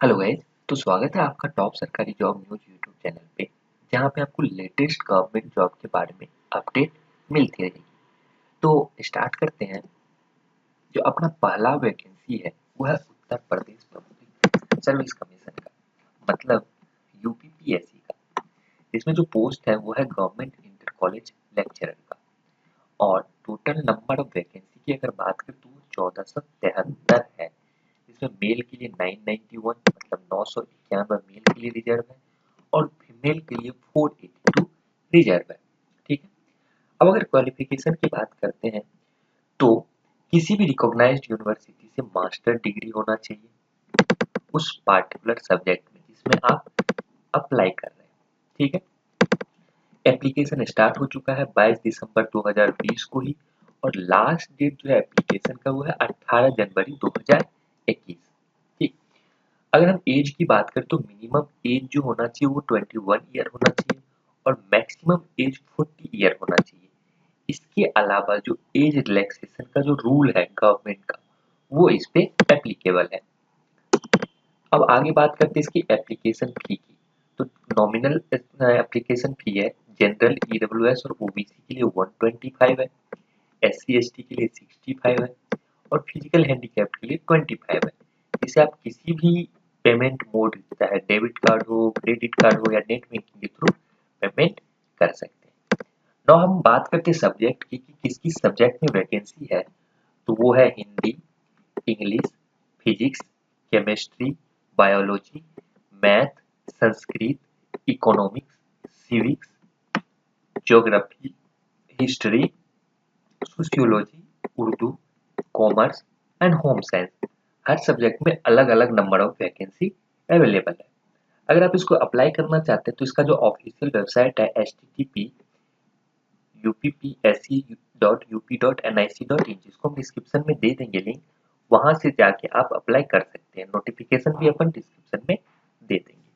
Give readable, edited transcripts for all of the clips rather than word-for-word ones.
Hello guys. तो स्वागत है आपका टॉप सरकारी जॉब न्यूज यूट्यूब चैनल पे, जहाँ पे आपको लेटेस्ट गवर्नमेंट जॉब के बारे में अपडेट मिलती रहेगी। तो स्टार्ट करते हैं। जो अपना पहला वैकेंसी है वो है Uttar Pradesh public service commission का, मतलब यूपीपीएससी का। इसमें जो पोस्ट है वो है गवर्नमेंट इंटर कॉलेज लेक्चरर का। और टोटल नंबर ऑफ वैकेंसी की अगर बात करें तो वो 1473 है। इसमें मेल के लिए 991 मतलब 991 मेल के लिए रिजर्व है और फीमेल के लिए 482 रिजर्व है। ठीक है। अब अगर क्वालिफिकेशन की बात करते हैं तो किसी भी रिकॉग्नाइज्ड यूनिवर्सिटी से मास्टर डिग्री होना चाहिए उस पार्टिकुलर सब्जेक्ट में जिसमें आप अप्लाई कर रहे हैं। ठीक है। एप्लीकेशन स्टार्ट हो चुका है 22 दिसंबर 2020 को ही, और लास्ट डेट जो है एप्लीकेशन का वो है 18 जनवरी 2021। ठीक। अगर हम एज की बात करें तो मिनिमम एज जो होना चाहिए वो 21 ईयर होना चाहिए और मैक्सिमम एज 40 ईयर होना चाहिए। इसके अलावा जो एज रिलैक्सेशन का जो रूल है गवर्नमेंट का, वो इस पे एप्लीकेबल है। अब आगे बात करते हैं इसकी एप्लीकेशन फी की। तो नॉमिनल एप्लीकेशन फी है जनरल, ईडब्ल्यूएस और ओबीसी के लिए 125 है, एससी एसटी के लिए 65 है और फिजिकल हैंडीकैप्ड के लिए 25 है। इसे आप किसी भी पेमेंट मोड, चाहे डेबिट कार्ड हो, क्रेडिट कार्ड हो या नेट बैंकिंग के थ्रू पेमेंट कर सकते हैं। नाउ हम बात करते हैं सब्जेक्ट की कि किस किस सब्जेक्ट में वैकेंसी है। तो वो है Hindi, English, physics, chemistry, biology, math, Sanskrit, economics, civics, geography, history, sociology, Urdu, commerce and home science. Her subject में अलग अलग नंबर ऑफ वैकेंसी अवेलेबल है। अगर आप इसको अप्लाई करना चाहते हैं तो इसका जो ऑफिशियल वेबसाइट है http://uppsc.up.nic.in, जिसको हम डिस्क्रिप्शन में दे देंगे लिंक, वहां से जाके आप अप्लाई कर सकते हैं। नोटिफिकेशन भी अपन डिस्क्रिप्शन में दे देंगे।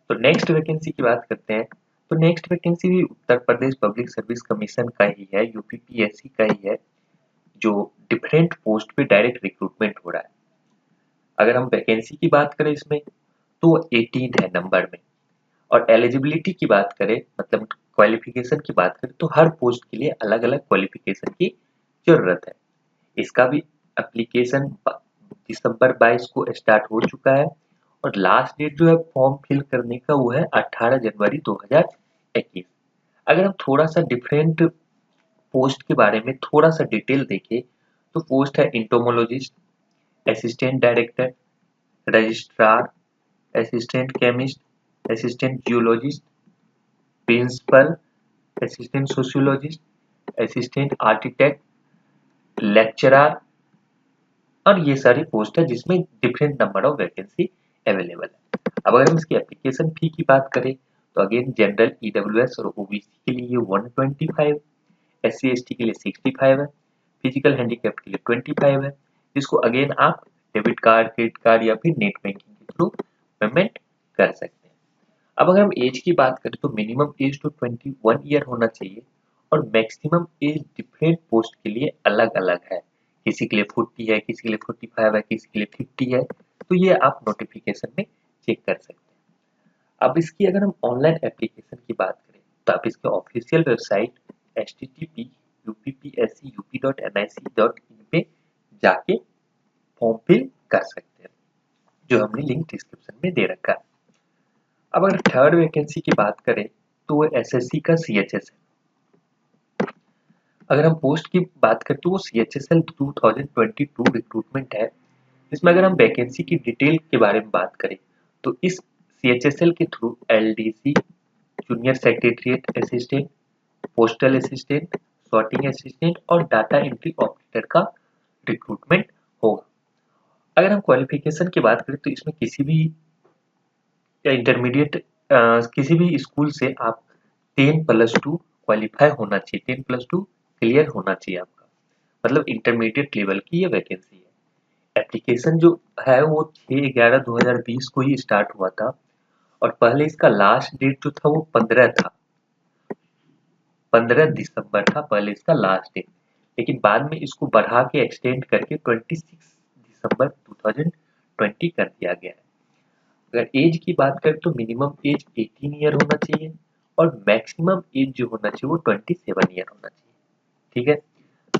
तो नेक्स्ट वैकेंसी की बात करते हैं। तो नेक्स्ट वैकेंसी भी Uttar Pradesh public service commission का ही है, यूपीपीएससी का ही है, जो डिफरेंट पोस्ट पे डायरेक्ट रिक्रूटमेंट हो रहा है। अगर हम वैकेंसी की बात करें इसमें तो 18 है नंबर में। और एलिजिबिलिटी की बात करें, मतलब क्वालिफिकेशन की बात करें, तो हर पोस्ट के लिए अलग अलग क्वालिफिकेशन की जरूरत है। इसका भी एप्लीकेशन दिसंबर 22 को स्टार्ट हो चुका है और लास्ट डेट जो है फॉर्म फिल करने का वो है 18 जनवरी 2021। अगर हम थोड़ा सा डिफरेंट पोस्ट के बारे में थोड़ा सा डिटेल देखें तो पोस्ट है entomologist, assistant director, registrar, assistant chemist, assistant geologist, principal, assistant sociologist, assistant architect, lecturer, और ये सारी पोस्ट है जिसमें different number of vacancy available है। अब अगर हम इसकी एप्लीकेशन फी की बात करें तो अगेन जनरल, ईडब्ल्यूएस और ओबीसी के लिए 125, एससी एसटी के लिए 65 है, फिजिकल हैंडीकैप के लिए 25 है, जिसको अगेन आप डेबिट कार्ड, क्रेडिट कार्ड या फिर नेट बैंकिंग के थ्रू पेमेंट कर सकते हैं। अब अगर हम एज की बात करें तो मिनिमम एज तो 21 ईयर होना चाहिए और मैक्सिमम एज डिफरेंट पोस्ट के लिए अलग अलग है। किसी के लिए 40 है, किसी के लिए 45 है, किसी के लिए 50 है। तो ये आप नोटिफिकेशन में चेक कर सकते हैं। अब इसकी अगर हम ऑनलाइन एप्लीकेशन की बात करें तो आप इसके ऑफिशियल वेबसाइट http://uppscup.nic.in पे जाके फॉर्म फिल कर सकते हैं, जो हमने लिंक डिस्क्रिप्शन में दे रखा है। अब अगर थर्ड वैकेंसी की बात करें तो वो एसएससी का सीएचएस है। अगर हम पोस्ट की बात करें तो वो सीएचएसएल 2022 रिक्रूटमेंट है। इसमें अगर हम वैकेंसी की डिटेल के बारे में बात करें तो इस सीएचएसएल के through LDC, junior secretariat assistant, postal assistant, sorting assistant और डाटा एंट्री ऑपरेटर का रिक्रूटमेंट होगा। अगर हम क्वालिफिकेशन की बात करें तो इसमें किसी भी इंटरमीडिएट, किसी भी स्कूल से आप 10+2 क्वालिफाई होना चाहिए, 10+2 क्लियर होना चाहिए आपका, मतलब इंटरमीडिएट लेवल की ये वैकेंसी है। एप्लीकेशन जो है वो 6/11/2020 को ही स्टार्ट हुआ था और पहले इसका लास्ट डेट जो था वो 15 था, 15 दिसंबर था पहले इसका लास्ट डेट, लेकिन बाद में इसको बढ़ा के एक्सटेंड करके 26 दिसंबर 2020 कर दिया गया है। अगर एज की बात करें तो मिनिमम एज 18 ईयर होना चाहिए और मैक्सिमम एज जो होना चाहिए वो 27 ईयर होना चाहिए। ठीक है।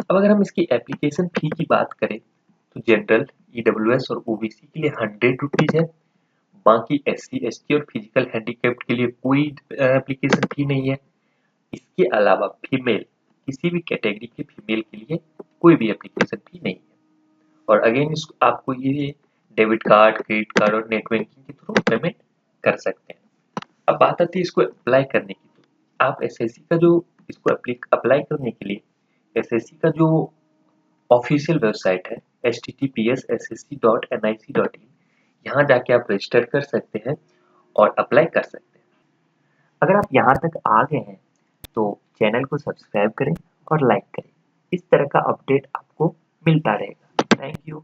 अब अगर हम इसकी एप्लीकेशन फी की बात करें तो जनरल, ईडब्ल्यूएस और ओबीसी के लिए 100 रुपीज है। बाकी एससी, एसटी और फिजिकल हैंडीकैप्ड के लिए कोई एप्लीकेशन फी नहीं है। इसके अलावा फीमेल, किसी भी कैटेगरी के फीमेल के लिए कोई भी एप्लीकेशन फी नहीं है। और अगेन आपको ये डेबिट कार्ड, क्रेडिट कार्ड और नेट बैंकिंग के थ्रू पेमेंट कर सकते हैं। अब बात आती है इसको अप्लाई करने की। तो आप एसएससी का जो इसको अप्लाई करने के लिए एसएससी का जो ऑफिशियल वेबसाइट है https://ssc.nic.in, यहाँ जाके आप रजिस्टर कर सकते हैं और अप्लाई कर सकते हैं। अगर आप यहाँ तक आ गए हैं तो चैनल को सब्सक्राइब करें और लाइक करें। इस तरह का अपडेट आपको मिलता रहेगा। Thank you.